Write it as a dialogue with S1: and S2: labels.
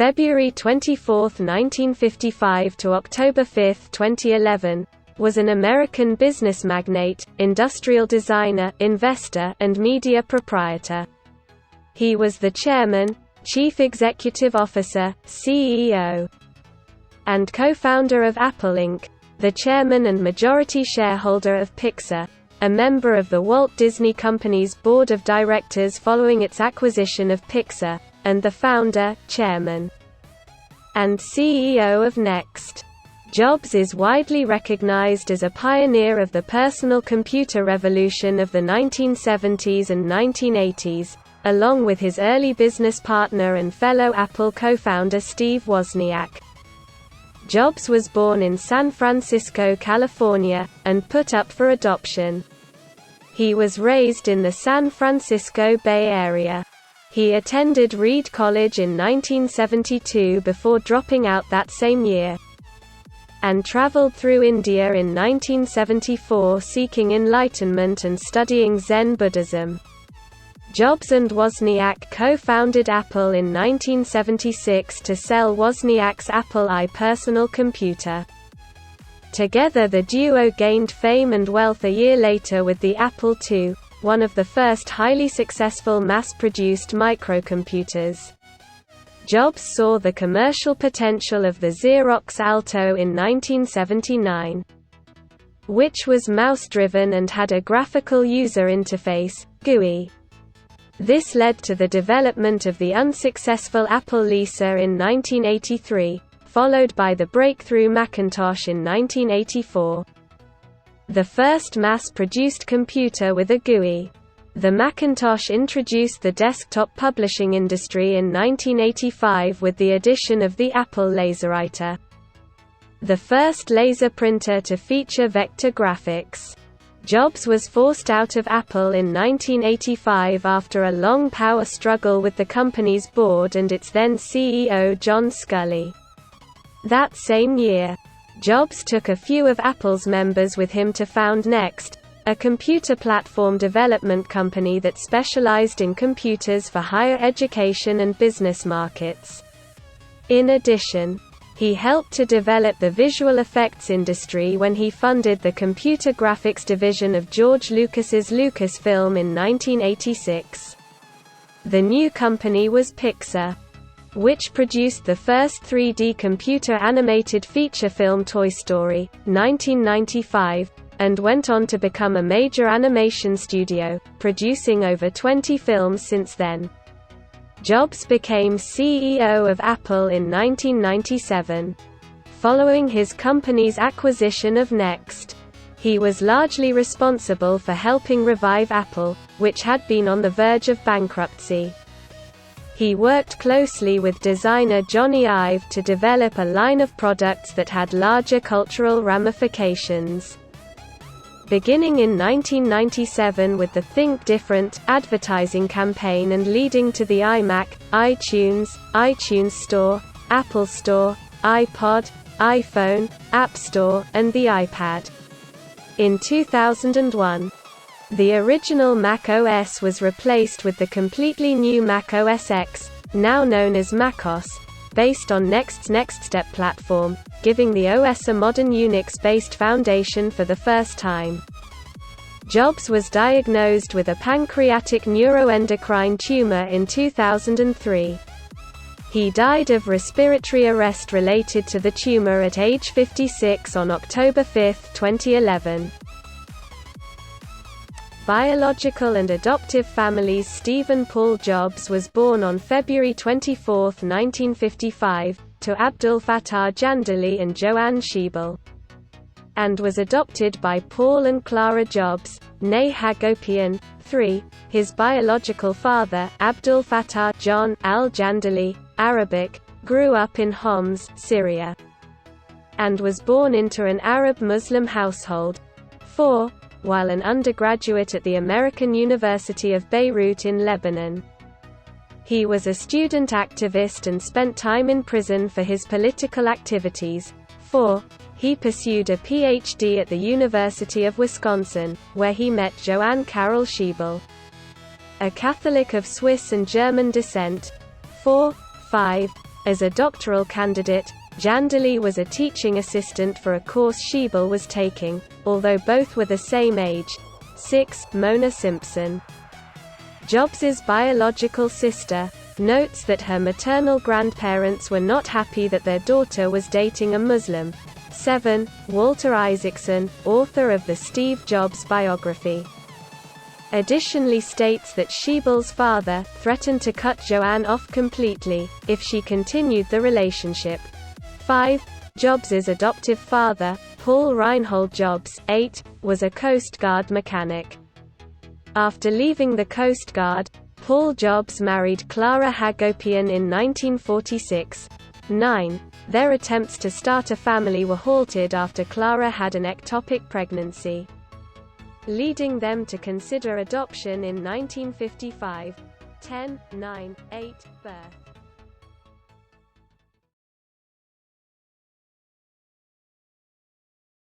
S1: February 24, 1955 to October 5, 2011, was an American business magnate, industrial designer, investor, and media proprietor. He was the chairman, chief executive officer, CEO, and co-founder of Apple Inc., the chairman and majority shareholder of Pixar, a member of the Walt Disney Company's board of directors following its acquisition of Pixar, and the founder, chairman, and CEO of Next. Jobs is widely recognized as a pioneer of the personal computer revolution of the 1970s and 1980s, along with his early business partner and fellow Apple co-founder Steve Wozniak. Jobs was born in San Francisco, California, and put up for adoption. He was raised in the San Francisco Bay Area. He attended Reed College in 1972 before dropping out that same year, and traveled through India in 1974 seeking enlightenment and studying Zen Buddhism. Jobs and Wozniak co-founded Apple in 1976 to sell Wozniak's Apple I personal computer. Together the duo gained fame and wealth a year later with the Apple II, one of the first highly successful mass-produced microcomputers. Jobs saw the commercial potential of the Xerox Alto in 1979, which was mouse-driven and had a graphical user interface, GUI. This led to the development of the unsuccessful Apple Lisa in 1983, followed by the breakthrough Macintosh in 1984. The first mass-produced computer with a GUI. The Macintosh introduced the desktop publishing industry in 1985 with the addition of the Apple LaserWriter, the first laser printer to feature vector graphics. Jobs was forced out of Apple in 1985 after a long power struggle with the company's board and its then CEO John Sculley. That same year, Jobs took a few of Apple's members with him to found Next, a computer platform development company that specialized in computers for higher education and business markets. In addition, he helped to develop the visual effects industry when he funded the computer graphics division of George Lucas's Lucasfilm in 1986. The new company was Pixar, which produced the first 3D computer-animated feature film Toy Story, 1995, and went on to become a major animation studio, producing over 20 films since then. Jobs became CEO of Apple in 1997. Following his company's acquisition of Next, he was largely responsible for helping revive Apple, which had been on the verge of bankruptcy. He worked closely with designer Johnny Ive to develop a line of products that had larger cultural ramifications. Beginning in 1997 with the Think Different advertising campaign and leading to the iMac, iTunes, iTunes Store, Apple Store, iPod, iPhone, App Store, and the iPad. In 2001, the original Mac OS was replaced with the completely new Mac OS X, now known as macOS, based on Next's NextStep platform, giving the OS a modern Unix-based foundation for the first time. Jobs was diagnosed with a pancreatic neuroendocrine tumor in 2003. He died of respiratory arrest related to the tumor at age 56 on October 5, 2011. Biological and adoptive families. Stephen Paul Jobs was born on February 24, 1955, to Abdul Fattah Jandali and Joanne Schiebel, and was adopted by Paul and Clara Jobs, née Hagopian, III. His biological father, Abdul Fattah John al-Jandali, Arabic, grew up in Homs, Syria, and was born into an Arab Muslim household. 4. While an undergraduate at the American University of Beirut in Lebanon. He was a student activist and spent time in prison for his political activities. 4. He pursued a Ph.D. at the University of Wisconsin, where he met Joanne Carol Schiebel, a Catholic of Swiss and German descent. 4. 5. As a doctoral candidate, Jandali was a teaching assistant for a course Schiebel was taking, although both were the same age. 6. Mona Simpson. Jobs's biological sister, notes that her maternal grandparents were not happy that their daughter was dating a Muslim. 7. Walter Isaacson, author of the Steve Jobs biography, additionally states that Schiebel's father threatened to cut Joanne off completely if she continued the relationship. 5. Jobs's adoptive father, Paul Reinhold Jobs, 8, was a Coast Guard mechanic. After leaving the Coast Guard, Paul Jobs married Clara Hagopian in 1946. 9. Their attempts to start a family were halted after Clara had an ectopic pregnancy, leading them to consider adoption in 1955. 10, 9, 8, birth.